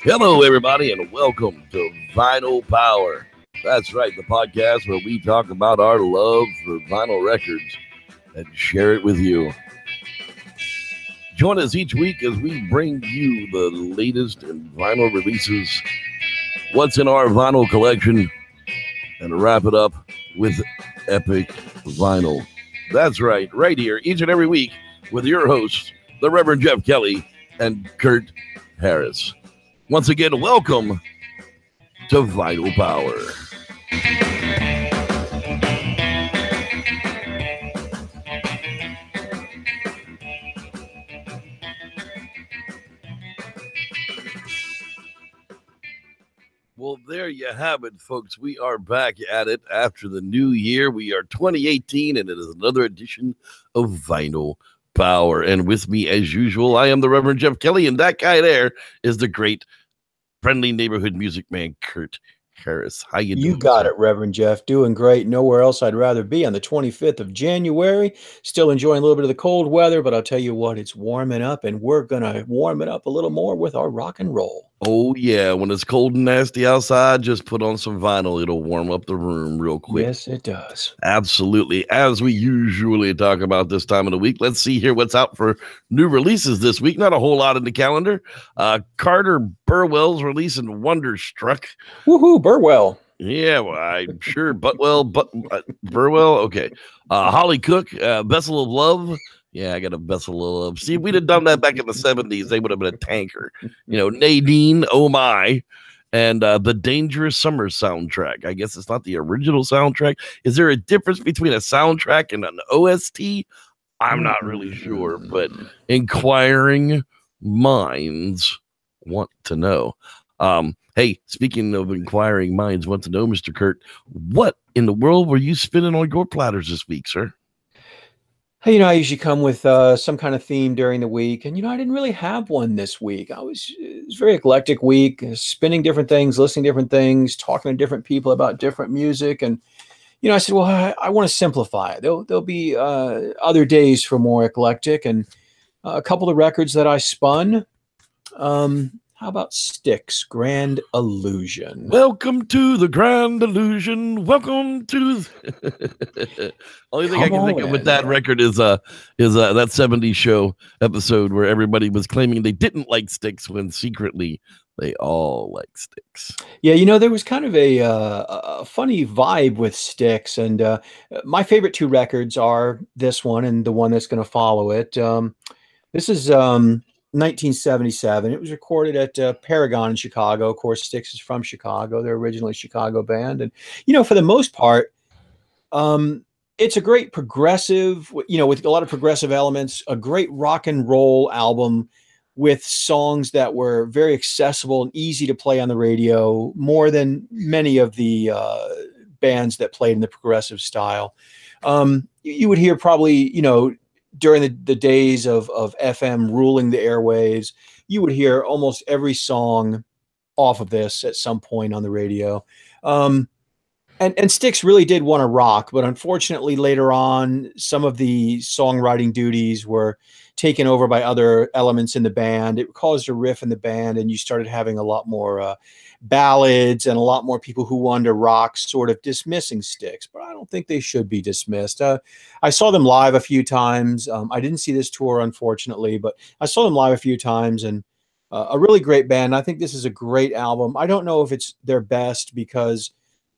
Hello, everybody, and welcome to Vinyl Power. That's right, the podcast where we talk about our love for vinyl records and share it with you. Join us each week as we bring you the latest in vinyl releases, what's in our vinyl collection, and wrap it up with epic vinyl. That's right here, each and every week, with your hosts, the Reverend Jeff Kelly and Kurt Harris. Once again, welcome to Vinyl Power. Well, there you have it, folks. We are back at it after the new year. We are 2018, and it is another edition of Vinyl Power. And with me, as usual, I am the Reverend Jeff Kelly, and that guy there is the great friendly neighborhood music man, Kurt Harris. How you doing? You got it, Reverend Jeff. Doing great. Nowhere else I'd rather be on the 25th of January. Still enjoying a little bit of the cold weather, but I'll tell you what, it's warming up, and we're going to warm it up a little more with our rock and roll. Oh, yeah. When it's cold and nasty outside, just put on some vinyl. It'll warm up the room real quick. Yes, it does. Absolutely. As we usually talk about this time of the week, let's see here what's out for new releases this week. Not a whole lot in the calendar. Carter Burwell's releasing Wonderstruck. Woohoo, Burwell. Yeah, well, I'm sure. Burwell. Okay. Holly Cook, Vessel of Love. Yeah, I got a Vessel of Love. See, if we'd have done that back in the 70s, they would have been a tanker. Nadine, Oh My, and the Dangerous Summer soundtrack. I guess it's not the original soundtrack. Is there a difference between a soundtrack and an OST? I'm not really sure, but inquiring minds want to know. Hey, speaking of inquiring minds want to know, Mr. Kurt, what in the world were you spinning on your platters this week, sir? Hey, I usually come with some kind of theme during the week, and I didn't really have one this week. It was a very eclectic week, spinning different things, listening to different things, talking to different people about different music, and I said, well, I want to simplify it. There'll be other days for more eclectic, and a couple of records that I spun. How about Styx, Grand Illusion? Welcome to the Grand Illusion. Welcome to only thing I can think of with that record is that 70s show episode where everybody was claiming they didn't like Styx when secretly they all like Styx. Yeah, there was kind of a funny vibe with Styx, and my favorite two records are this one and the one that's going to follow it. This is 1977. It was recorded at Paragon in Chicago. Of course, Styx is from Chicago. They're originally a Chicago band. And, for the most part, it's a great progressive, with a lot of progressive elements, a great rock and roll album with songs that were very accessible and easy to play on the radio, more than many of the bands that played in the progressive style. You would hear probably, during the days of FM ruling the airwaves, you would hear almost every song off of this at some point on the radio. And Styx really did want to rock, but unfortunately later on, some of the songwriting duties were taken over by other elements in the band. It caused a rift in the band, and you started having a lot more ballads and a lot more people who wanted to rock sort of dismissing Styx, but I don't think they should be dismissed. I saw them live a few times. I didn't see this tour, unfortunately, but I saw them live a few times, and a really great band. I think this is a great album. I don't know if it's their best because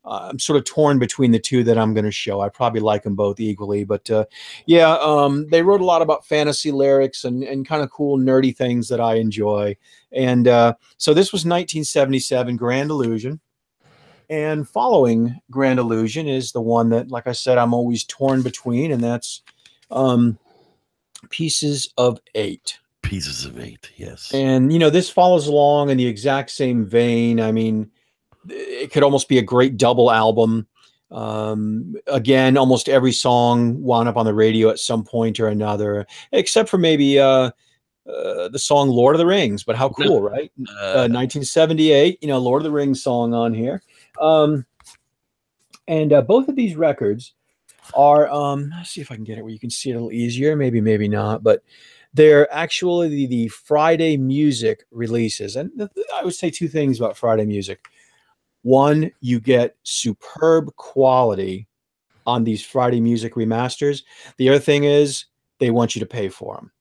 I'm sort of torn between the two that I'm going to show. I probably like them both equally, but they wrote a lot about fantasy lyrics and kind of cool nerdy things that I enjoy. And so this was 1977, Grand Illusion. And following Grand Illusion is the one that, like I said, I'm always torn between, and that's Pieces of Eight. Pieces of Eight, yes. And, this follows along in the exact same vein. I mean, it could almost be a great double album. Again, almost every song wound up on the radio at some point or another, except for maybe the song Lord of the Rings. But how cool, right? 1978, Lord of the Rings song on here. And both of these records are, let's see if I can get it where you can see it a little easier. Maybe not. But They're actually the Friday music releases. And I would say two things about Friday music. One, you get superb quality on these Friday music remasters. The other thing is they want you to pay for them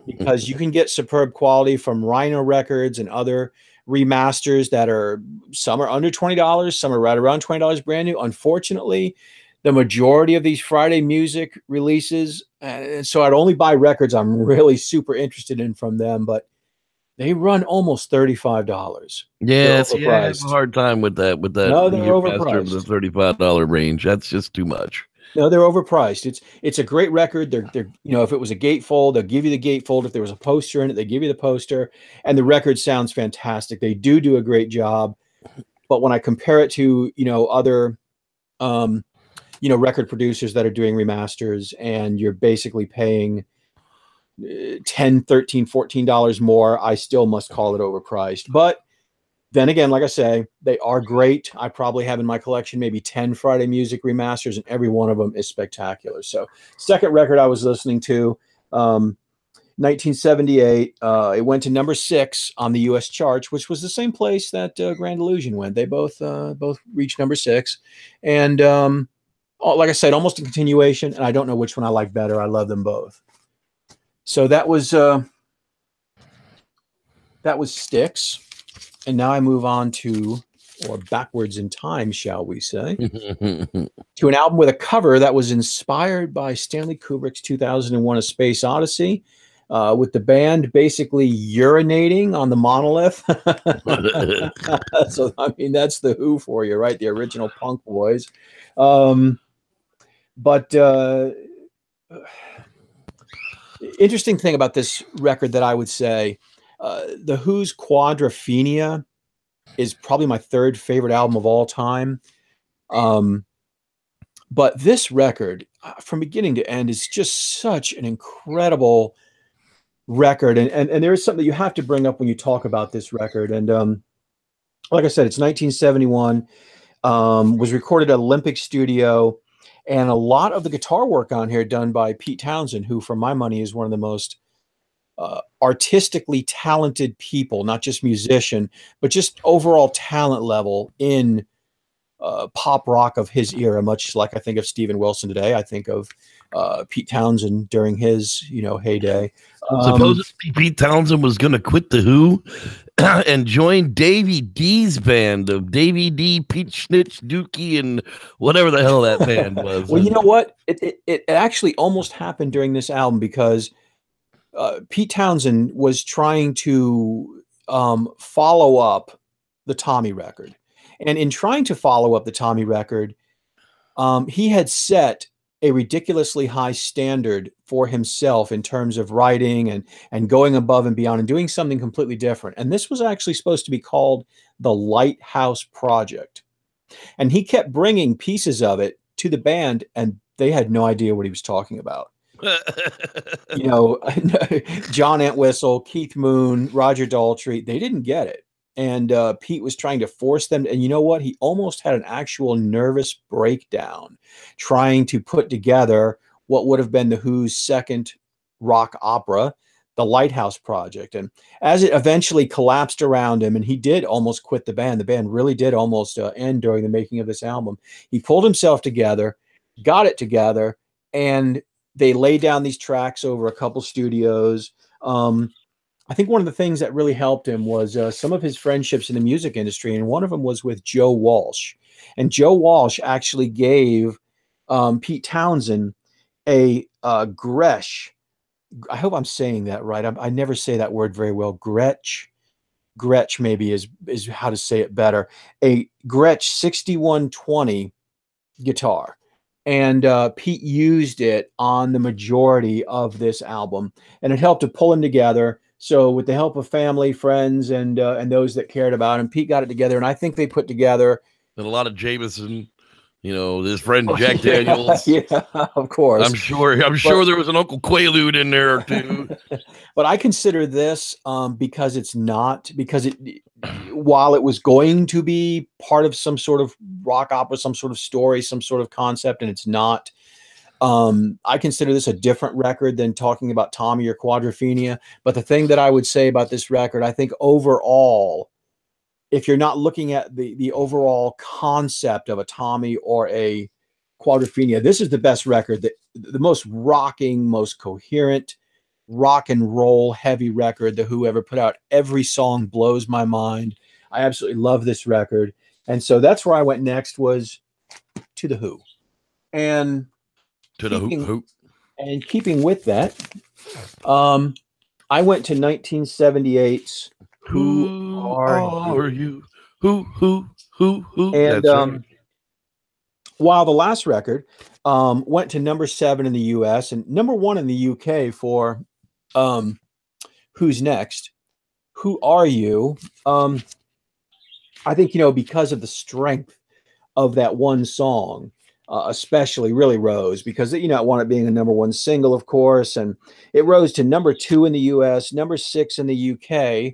because you can get superb quality from Rhino Records and other remasters that are, some are under $20, some are right around $20 brand new. Unfortunately, the majority of these Friday music releases, and so I'd only buy records I'm really super interested in from them, but they run almost $35. Yeah, They're see, I have a overpriced. hard time with that No, they're Year Master of the overpriced. $35 range. That's just too much. No, they're overpriced. It's a great record. They're if it was a gatefold, they'll give you the gatefold. If there was a poster in it, they give you the poster, and the record sounds fantastic. They do a great job. But when I compare it to other record producers that are doing remasters, and you're basically paying $10, $13, $14 more, I still must call it overpriced. But then again, like I say, they are great. I probably have in my collection maybe 10 Friday music remasters, and every one of them is spectacular. So, second record I was listening to, 1978. It went to number 6 on the U.S. charts, which was the same place that Grand Illusion went. They both reached number 6, and like I said, almost a continuation. And I don't know which one I like better. I love them both. So that was Styx. And now I move on to, or backwards in time, shall we say, to an album with a cover that was inspired by Stanley Kubrick's 2001: A Space Odyssey, with the band basically urinating on the monolith. So, I mean, that's the Who for you, right? The original punk boys. But interesting thing about this record that I would say, the Who's Quadrophenia is probably my third favorite album of all time. But this record, from beginning to end, is just such an incredible record. And there is something that you have to bring up when you talk about this record. And like I said, it's 1971, was recorded at Olympic Studio. And a lot of the guitar work on here done by Pete Townsend, who, for my money, is one of the most artistically talented people, not just musician, but just overall talent level in pop rock of his era. Much like I think of Steven Wilson today, I think of Pete Townsend during his heyday. Supposedly Pete Townsend was going to quit the Who and join Davy D's band of Davy D, Pete Schnitch, Dookie, and whatever the hell that band was. Well, you know what? It actually almost happened during this album, because Pete Townsend was trying to follow up the Tommy record. And in trying to follow up the Tommy record, he had set a ridiculously high standard for himself in terms of writing and going above and beyond and doing something completely different. And this was actually supposed to be called the Lighthouse Project. And he kept bringing pieces of it to the band, and they had no idea what he was talking about. John Entwistle, Keith Moon, Roger Daltrey, they didn't get it. And Pete was trying to force them. And you know what? He almost had an actual nervous breakdown trying to put together what would have been the Who's second rock opera, The Lighthouse Project. And as it eventually collapsed around him, and he did almost quit the band really did almost end during the making of this album, he pulled himself together, got it together, and they laid down these tracks over a couple studios. I think one of the things that really helped him was some of his friendships in the music industry, and one of them was with Joe Walsh. And Joe Walsh actually gave Pete Townsend a Gretsch. I hope I'm saying that right. I never say that word very well. Gretsch maybe is how to say it better. A Gretsch 6120 guitar. And Pete used it on the majority of this album, and it helped to pull him together. So with the help of family, friends, and those that cared about him, Pete got it together, and I think they put together and a lot of Jameson, his friend Jack Daniels. Yeah, of course. I'm sure there was an Uncle Quaalude in there too. But I consider this because while it was going to be part of some sort of rock opera, some sort of story, some sort of concept, and it's not. I consider this a different record than talking about Tommy or Quadrophenia. But the thing that I would say about this record, I think overall, if you're not looking at the overall concept of a Tommy or a Quadrophenia, this is the best record, the most rocking, most coherent, rock and roll heavy record that Who ever put out. Every song blows my mind. I absolutely love this record. And so that's where I went next, was to the Who. And to the Who. And keeping with that, I went to 1978's Who Are You? Who? And That's right. while the last record went to number 7 in the US and number 1 in the UK for Who's Next, Who Are You? I think, because of the strength of that one song, especially really rose, because, it wound up being a number 1 single, of course, and it rose to number 2 in the US, number 6 in the UK.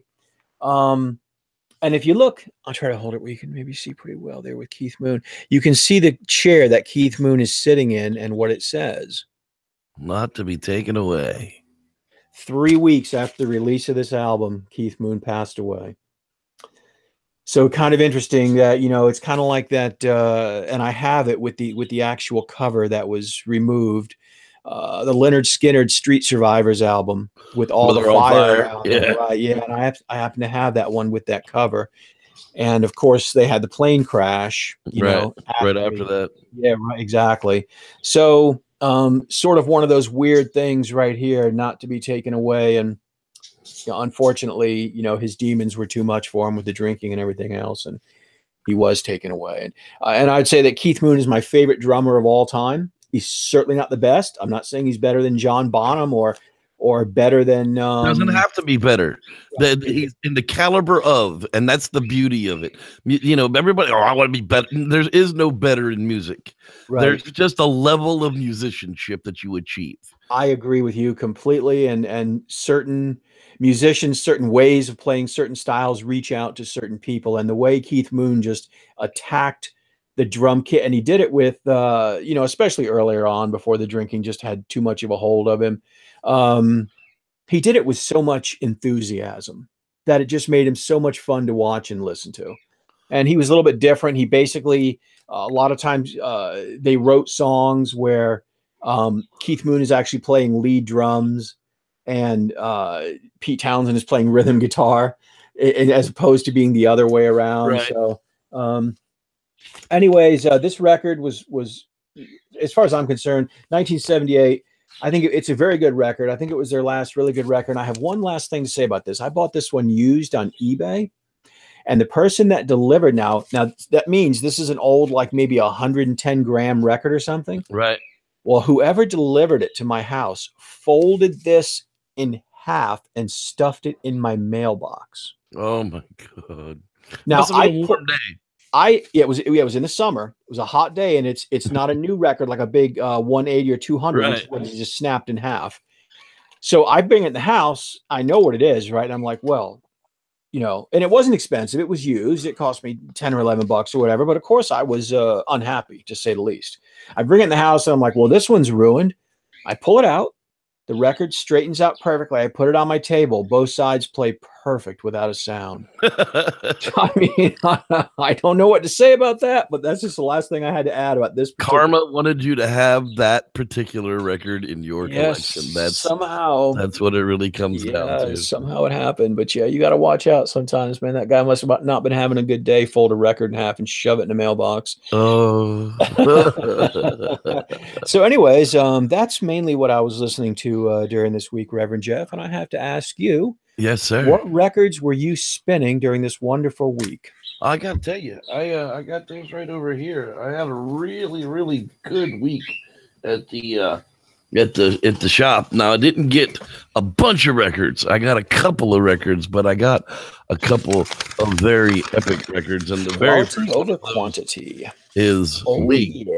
And if you look, I'll try to hold it where you can maybe see pretty well there with Keith Moon. You can see the chair that Keith Moon is sitting in and what it says. Not to be taken away. 3 weeks after the release of this album, Keith Moon passed away. So kind of interesting that, it's kind of like that. And I have it with the actual cover that was removed. The Leonard Skinner Street Survivors album with all the fire. Yeah. Right. Yeah. And I happen to have that one with that cover. And of course they had the plane crash, right after that. Yeah, right. Exactly. So, sort of one of those weird things right here, not to be taken away. And unfortunately, his demons were too much for him with the drinking and everything else. And he was taken away. And I'd say that Keith Moon is my favorite drummer of all time. He's certainly not the best. I'm not saying he's better than John Bonham or better than doesn't have to be better. He's in the caliber of, and that's the beauty of it. Everybody, I want to be better. There is no better in music. Right. There's just a level of musicianship that you achieve. I agree with you completely. And certain musicians, certain ways of playing certain styles reach out to certain people. And the way Keith Moon just attacked the drum kit, and he did it with, especially earlier on before the drinking just had too much of a hold of him. He did it with so much enthusiasm that it just made him so much fun to watch and listen to. And he was a little bit different. He basically, a lot of times they wrote songs where Keith Moon is actually playing lead drums and Pete Townsend is playing rhythm guitar, as opposed to being the other way around. Right. So, anyways, this record was, as far as I'm concerned, 1978. I think it's a very good record. I think it was their last really good record. And I have one last thing to say about this. I bought this one used on eBay, and the person that delivered now that means this is an old, like maybe 110 gram record or something. Right. Well, whoever delivered it to my house folded this in half and stuffed it in my mailbox. Oh my God. Now it was in the summer. It was a hot day, and it's not a new record like a big 180 or 200, right, when it's just snapped in half. So I bring it in the house. I know what it is, right? And I'm like, well, and it wasn't expensive. It was used. It cost me 10 or 11 bucks or whatever. But of course, I was unhappy, to say the least. I bring it in the house, and I'm like, well, this one's ruined. I pull it out. The record straightens out perfectly. I put it on my table. Both sides play perfect without a sound. I mean, I don't know what to say about that, but that's just the last thing I had to add about this. Karma wanted you to have that particular record in your collection. That's what it really comes down to. Somehow it happened, but yeah, you got to watch out sometimes, man. That guy must have not been having a good day. Fold a record in half and shove it in the mailbox. Oh. So anyways, that's mainly what I was listening to during this week, Reverend Jeff. And I have to ask you, yes, sir, what records were you spinning during this wonderful week? I got to tell you, I got things right over here. I had a really, really good week at the shop. Now, I didn't get a bunch of records. I got a couple of records, but I got a couple of very epic records. And the very first over quantity is Lead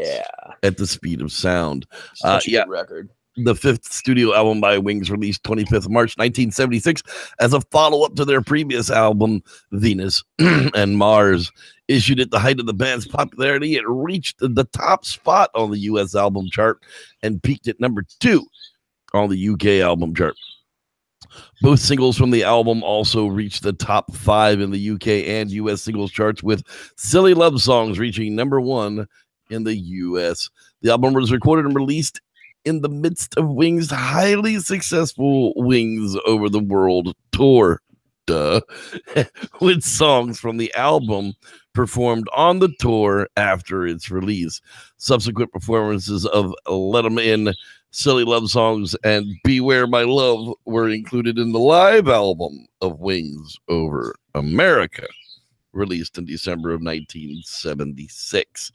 at the Speed of Sound. Such a good record. the fifth studio album by Wings, released 25th March 1976 as a follow-up to their previous album, Venus and Mars. Issued at the height of the band's popularity, it reached the top spot on the U.S. album chart and peaked at number 2 on the UK album chart. Both singles from the album also reached the top 5 in the UK and US singles charts, with Silly Love Songs reaching number 1 in the US. The album was recorded and released in the midst of Wings' highly successful Wings Over the World tour, with songs from the album performed on the tour after its release. Subsequent performances of Let 'Em In, Silly Love Songs, and Beware My Love were included in the live album of Wings Over America, released in December of 1976.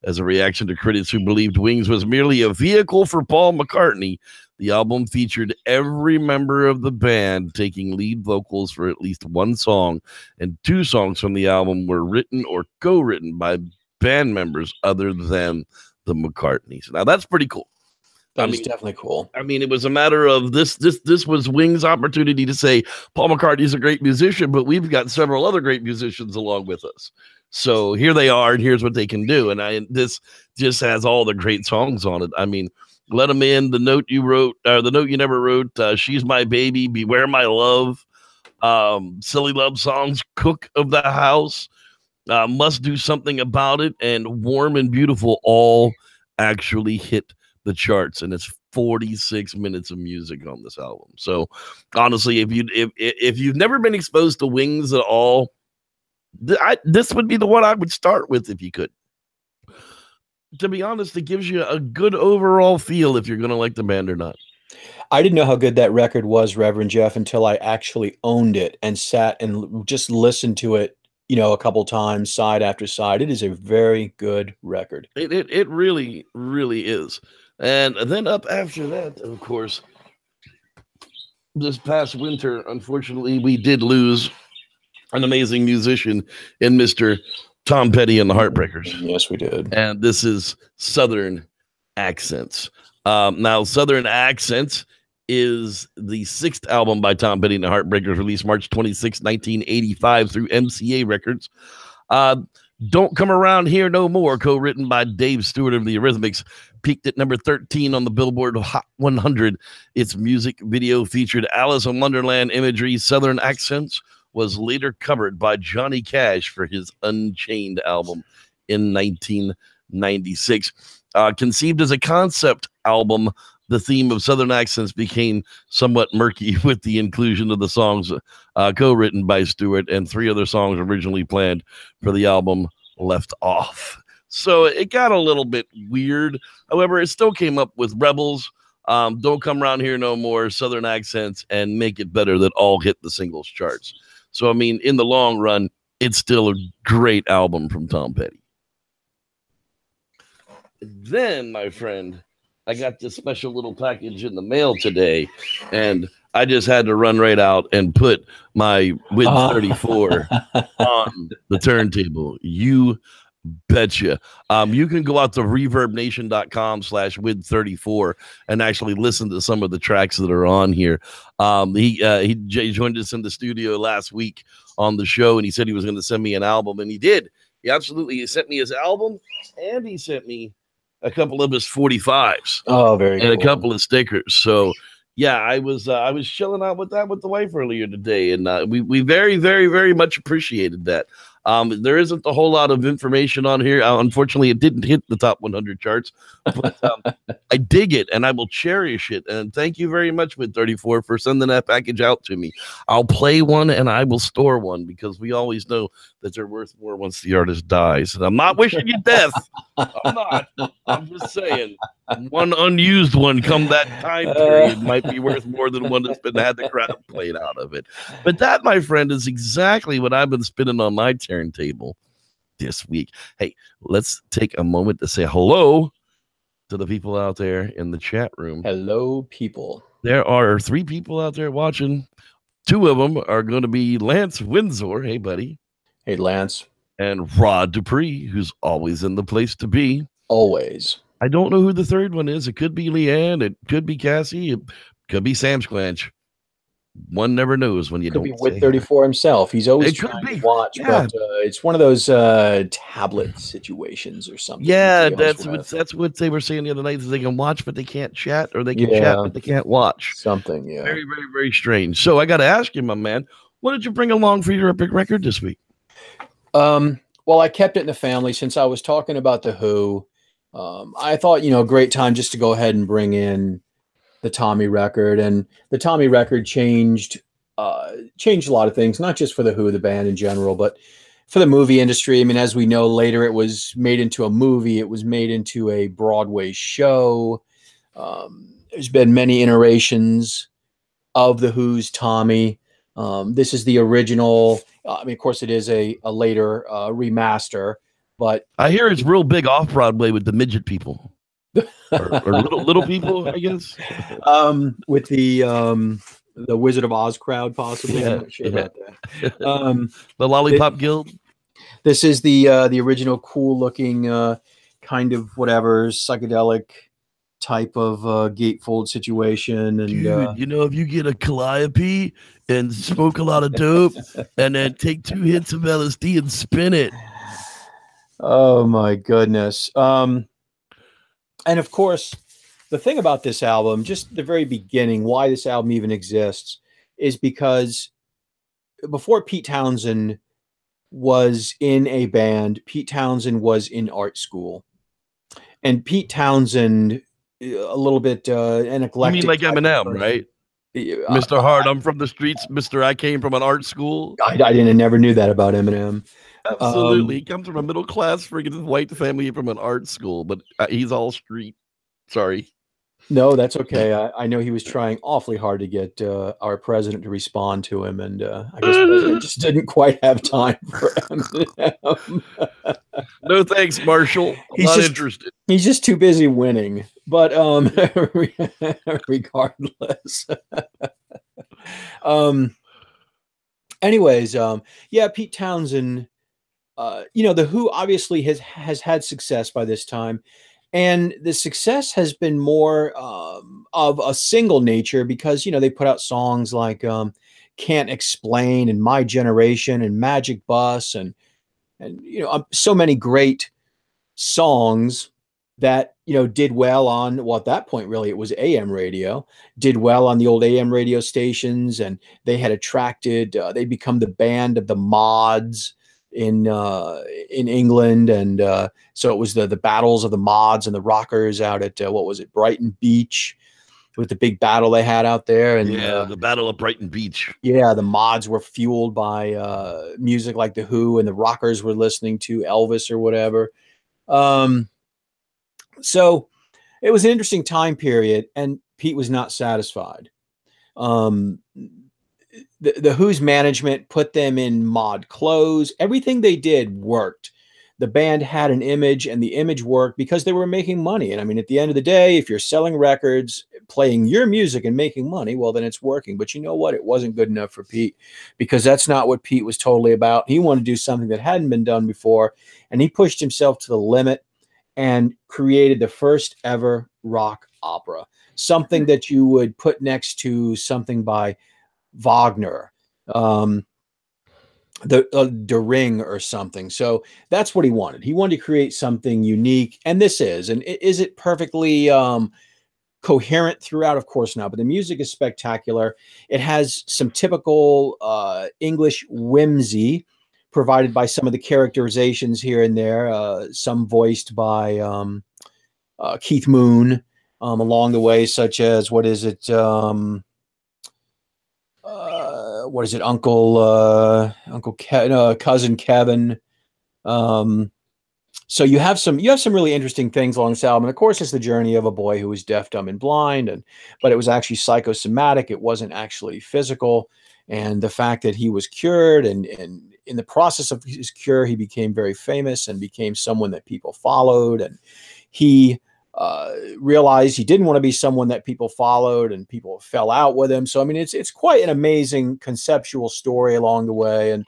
As a reaction to critics who believed Wings was merely a vehicle for Paul McCartney, the album featured every member of the band taking lead vocals for at least one song, and 2 songs from the album were written or co-written by band members other than the McCartneys. Now, that's pretty cool. That is definitely cool. I mean, it was a matter of this was Wings' opportunity to say, Paul McCartney's a great musician, but we've got several other great musicians along with us. So here they are, and here's what they can do. And this just has all the great songs on it. I mean, Let 'Em In, The Note You Wrote, The Note You Never Wrote, She's My Baby, Beware My Love, Silly Love Songs, Cook of the House, Must Do Something About It, and Warm and Beautiful all actually hit the charts, and it's 46 minutes of music on this album. So honestly, if you've never been exposed to Wings at all, this would be the one I would start with if you could. To be honest, it gives you a good overall feel if you're going to like the band or not. I didn't know how good that record was, Reverend Jeff, until I actually owned it and sat and just listened to it, you know, a couple times, side after side. It is a very good record. It really, really is. And then up after that, of course, this past winter, unfortunately, we did lose an amazing musician in Mr. Tom Petty and the Heartbreakers. Yes, we did. And this is Southern Accents. Now, Southern Accents is the 6th album by Tom Petty and the Heartbreakers, released March 26, 1985 through MCA Records. Don't Come Around Here No More, co-written by Dave Stewart of the Eurythmics, peaked at number 13 on the Billboard Hot 100. Its music video featured Alice in Wonderland imagery. Southern Accents was later covered by Johnny Cash for his Unchained album in 1996. Conceived as a concept album, the theme of Southern Accents became somewhat murky with the inclusion of the songs co-written by Stewart and 3 other songs originally planned for the album left off. So it got a little bit weird. However, it still came up with Rebels, Don't Come Around Here No More, Southern Accents, and Make It Better that all hit the singles charts. So, I mean, in the long run, it's still a great album from Tom Petty. Then, my friend, I got this special little package in the mail today, and I just had to run right out and put my WID 34 on the turntable. You betcha. You can go out to reverbnation.com/WID 34 and actually listen to some of the tracks that are on here. He joined us in the studio last week on the show, and he said he was going to send me an album, and he did. He sent me his album, and he sent me a couple of his 45s. Oh, very and cool. A couple of stickers. So yeah, I was chilling out with that with the wife earlier today, and we very, very, very much appreciated that. There isn't a whole lot of information on here. Unfortunately, it didn't hit the top 100 charts, but I dig it and I will cherish it. And thank you very much, WID 34, for sending that package out to me. I'll play one and I will store one because we always know that they're worth more once the artist dies. And I'm not wishing you death. I'm not. I'm just saying one unused one come that time period might be worth more than one that's had the crap played out of it. But that, my friend, is exactly what I've been spinning on my turntable this week. Hey, let's take a moment to say hello to the people out there in the chat room. Hello, people. There are 3 people out there watching. 2 of them are going to be Lance Windsor. Hey, buddy. Hey, Lance. And Rod Dupree, who's always in the place to be. Always. I don't know who the third one is. It could be Leanne. It could be Cassie. It could be Sam Squanch. One never knows when you Could be don't Wit say. 34 himself. He's always It could trying to be. watch, but Yeah. it's one of those tablet situations or something he Yeah, deals that's what with. that's what they were saying the other night. Is they can watch, but they can't chat, or they can chat, Yeah, but they can't watch. something. Yeah. Very, very, very strange. So I got to ask you, my man, what did you bring along for your epic record this week? Well, I kept it in the family since I was talking about the Who. I thought, great time just to go ahead and bring in the Tommy record, and the Tommy record changed a lot of things, not just for the Who, the band in general, but for the movie industry. I mean, as we know later, it was made into a movie. It was made into a Broadway show. There's been many iterations of the Who's Tommy. This is the original. I mean, of course, it is a later remaster, but I hear it's real big off Broadway with the midget people, or little people, I guess. With the Wizard of Oz crowd, possibly. I'm not sure about that. The Lollipop Guild. This is the original cool-looking kind of whatever psychedelic type of gatefold situation. And Dude, if you get a calliope and smoke a lot of dope, and then take 2 hits of LSD and spin it. Oh my goodness. And of course, the thing about this album, just the very beginning, why this album even exists, is because before Pete Townsend was in a band, Pete Townsend was in art school. And Pete Townsend, a little bit an eclectic. You mean like Eminem, right? Mr. Hard, I'm from the streets. Mr. I came from an art school. I never knew that about Eminem. Absolutely. He comes from a middle class friggin' white family from an art school, but he's all street. Sorry. No, that's okay. I know he was trying awfully hard to get our president to respond to him, and I guess the president just didn't quite have time for him. No thanks, Marshall. I'm not interested. He's just too busy winning. But regardless. Anyways, yeah, Pete Townsend, the Who obviously has had success by this time. And the success has been more of a single nature because, they put out songs like Can't Explain and My Generation and Magic Bus and so many great songs that, did well on, well, at that point, really, it was AM radio, did well on the old AM radio stations. And they had attracted, they'd become the band of the mods in England, and so it was the battles of the mods and the rockers out at what was it, Brighton Beach, with the big battle they had out there. And yeah, the Battle of Brighton Beach. Yeah, the mods were fueled by music like the Who, and the rockers were listening to Elvis or whatever. So it was an interesting time period, and Pete was not satisfied. The Who's management put them in mod clothes. Everything they did worked. The band had an image, and the image worked because they were making money. And I mean, at the end of the day, if you're selling records, playing your music and making money, well, then it's working. But you know what? It wasn't good enough for Pete, because that's not what Pete was totally about. He wanted to do something that hadn't been done before, and he pushed himself to the limit and created the first ever rock opera, something that you would put next to something by Wagner, the Ring or something. So that's what he wanted. He wanted to create something unique, and this is. And is it perfectly coherent throughout? Of course not, but the music is spectacular. It has some typical English whimsy provided by some of the characterizations here and there, some voiced by Keith Moon along the way, such as, what is it, Uncle Cousin Kevin. So you have some really interesting things along this album. And of course, it's the journey of a boy who was deaf, dumb, and blind, but it was actually psychosomatic. It wasn't actually physical. And the fact that he was cured, and in the process of his cure, he became very famous and became someone that people followed. And he realized he didn't want to be someone that people followed, and people fell out with him. So, I mean, it's quite an amazing conceptual story along the way. And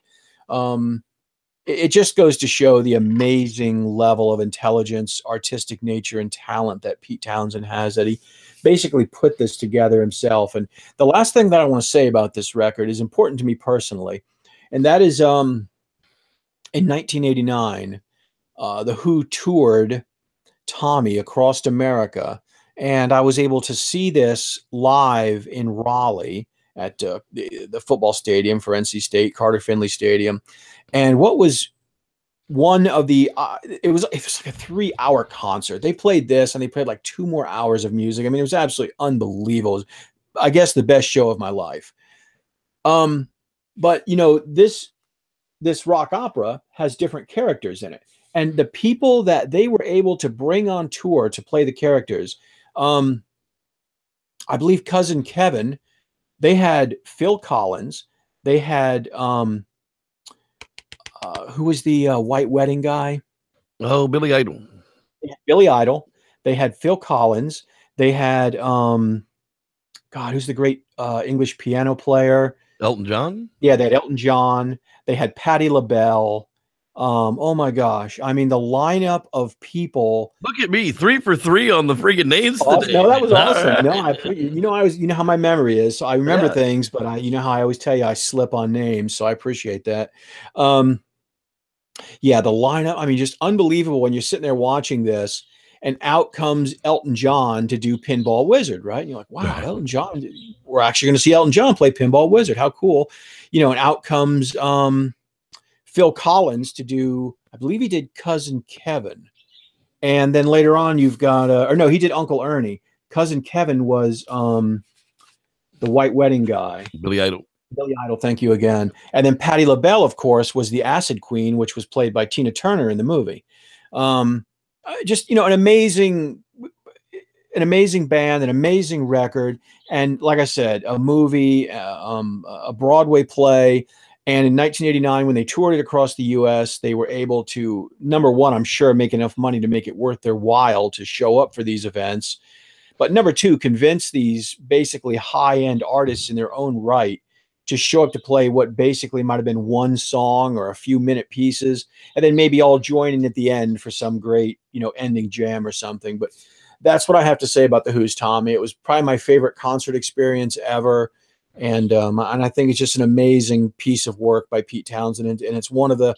it just goes to show the amazing level of intelligence, artistic nature, and talent that Pete Townsend has, that he basically put this together himself. And the last thing that I want to say about this record is important to me personally, and that is in 1989, the Who toured Tommy across America, and I was able to see this live in Raleigh at the football stadium for NC State, Carter Finley Stadium. And what was one of the it was like a 3-hour concert. They played this and they played like 2 more hours of music. I mean, it was absolutely unbelievable. It was, I guess, the best show of my life. But you know, this rock opera has different characters in it, and the people that they were able to bring on tour to play the characters, I believe Cousin Kevin, they had Phil Collins, they had who was the White Wedding guy? Oh, Billy Idol. Billy Idol. They had Phil Collins. They had God, who's the great English piano player? Elton John? Yeah, they had Elton John. They had Patti LaBelle. Oh my gosh. I mean, the lineup of people. Look at me, 3 for 3 on the freaking names today. No, that was awesome. No, you know how my memory is. So I remember things, but you know how I always tell you I slip on names. So I appreciate that. Yeah, the lineup, I mean, just unbelievable when you're sitting there watching this, and out comes Elton John to do Pinball Wizard, right? And you're like, wow, Elton John, we're actually going to see Elton John play Pinball Wizard. How cool. You know, and out comes Phil Collins to do, I believe he did Cousin Kevin. And then later on you've got, or no, he did Uncle Ernie. Cousin Kevin was the White Wedding guy. Billy Idol. Billy Idol, thank you again. And then Patti LaBelle, of course, was the Acid Queen, which was played by Tina Turner in the movie. Just, you know, an amazing band, an amazing record. And like I said, a movie, a Broadway play. And in 1989, when they toured it across the U.S., they were able to, number one, I'm sure, make enough money to make it worth their while to show up for these events. But number two, convince these basically high-end artists in their own right to show up to play what basically might have been one song or a few minute pieces, and then maybe all join in at the end for some great, you know, ending jam or something. But that's what I have to say about the Who's Tommy. It was probably my favorite concert experience ever. And I think it's just an amazing piece of work by Pete Townsend. And it's one of the,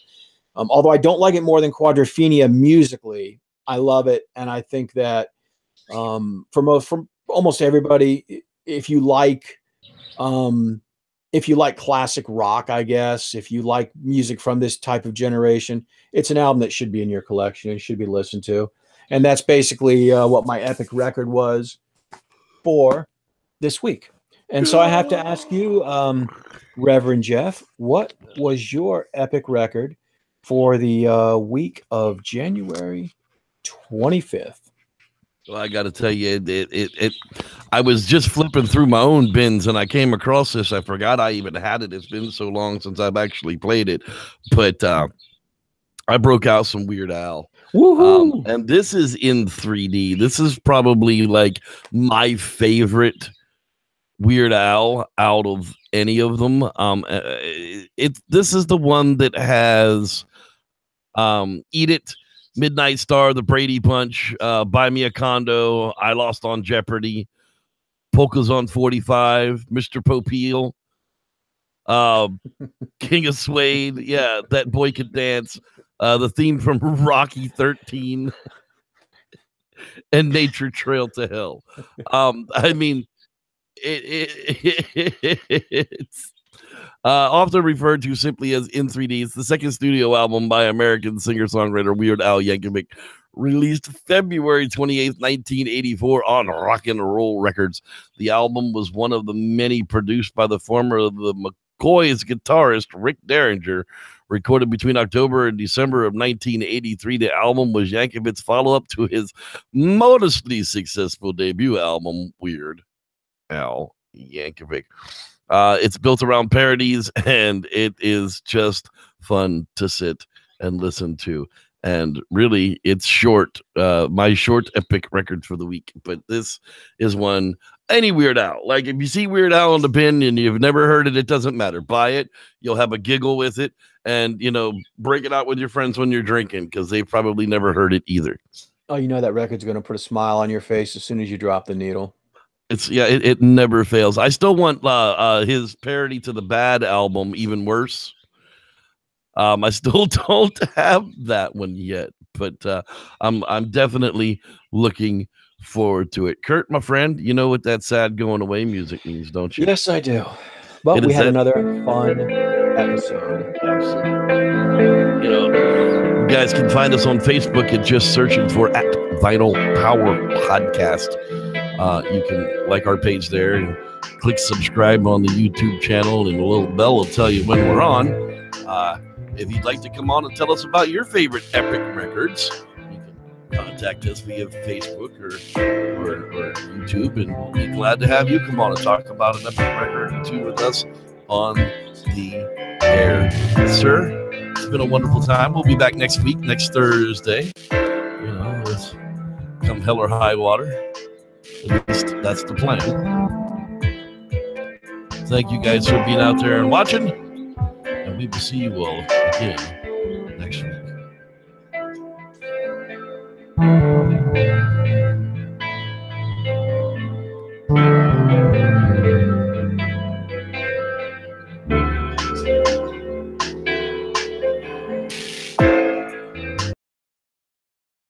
although I don't like it more than Quadrophenia musically, I love it. And I think that from almost everybody, if you like classic rock, I guess, if you like music from this type of generation, it's an album that should be in your collection and should be listened to. And that's basically what my epic record was for this week. And so I have to ask you, Reverend Jeff, what was your epic record for the week of January 25th? Well, I got to tell you, I was just flipping through my own bins and I came across this. I forgot I even had it. It's been so long since I've actually played it. But I broke out some Weird Al. Woohoo! And this is in 3D. This is probably like my favorite Weird Al out of any of them. This is the one that has Eat It, Midnight Star, The Brady Bunch, Buy Me a Condo, I Lost on Jeopardy, Polkas on 45, Mr. Popeil, King of Suede, yeah, That Boy Could Dance, the theme from Rocky 13, and Nature Trail to Hell. I mean, it's often referred to simply as In 3D. It's the second studio album by American singer-songwriter Weird Al Yankovic, released February 28th, 1984 on Rock and Roll Records. The album was one of the many produced by the former of the McCoys guitarist Rick Derringer, recorded between October and December of 1983. The album was Yankovic's follow-up to his modestly successful debut album, Weird Al Yankovic. It's built around parodies, and it is just fun to sit and listen to. And really, it's short, my short epic record for the week. But this is one any Weird Al. Like if you see Weird Al on the bin and you've never heard it, it doesn't matter. Buy it. You'll have a giggle with it, and break it out with your friends when you're drinking because they've probably never heard it either. Oh, you know that record's going to put a smile on your face as soon as you drop the needle. It never fails. I still want his parody to the Bad album even worse. I still don't have that one yet, but I'm definitely looking forward to it. Kurt, my friend, you know what that sad going away music means, don't you? Yes, I do. Well, we had another fun episode. Absolutely. You guys can find us on Facebook and just searching for @Vinyl Power Podcast. You can like our page there and click subscribe on the YouTube channel, and a little bell will tell you when we're on. If you'd like to come on and tell us about your favorite epic records, you can contact us via Facebook or YouTube, and we'll be glad to have you come on and talk about an epic record or two with us on the air. Sir, it's been a wonderful time. We'll be back next week, next Thursday. It's come hell or high water. At least that's the plan. Thank you guys for being out there and watching. And we will see you all again next week.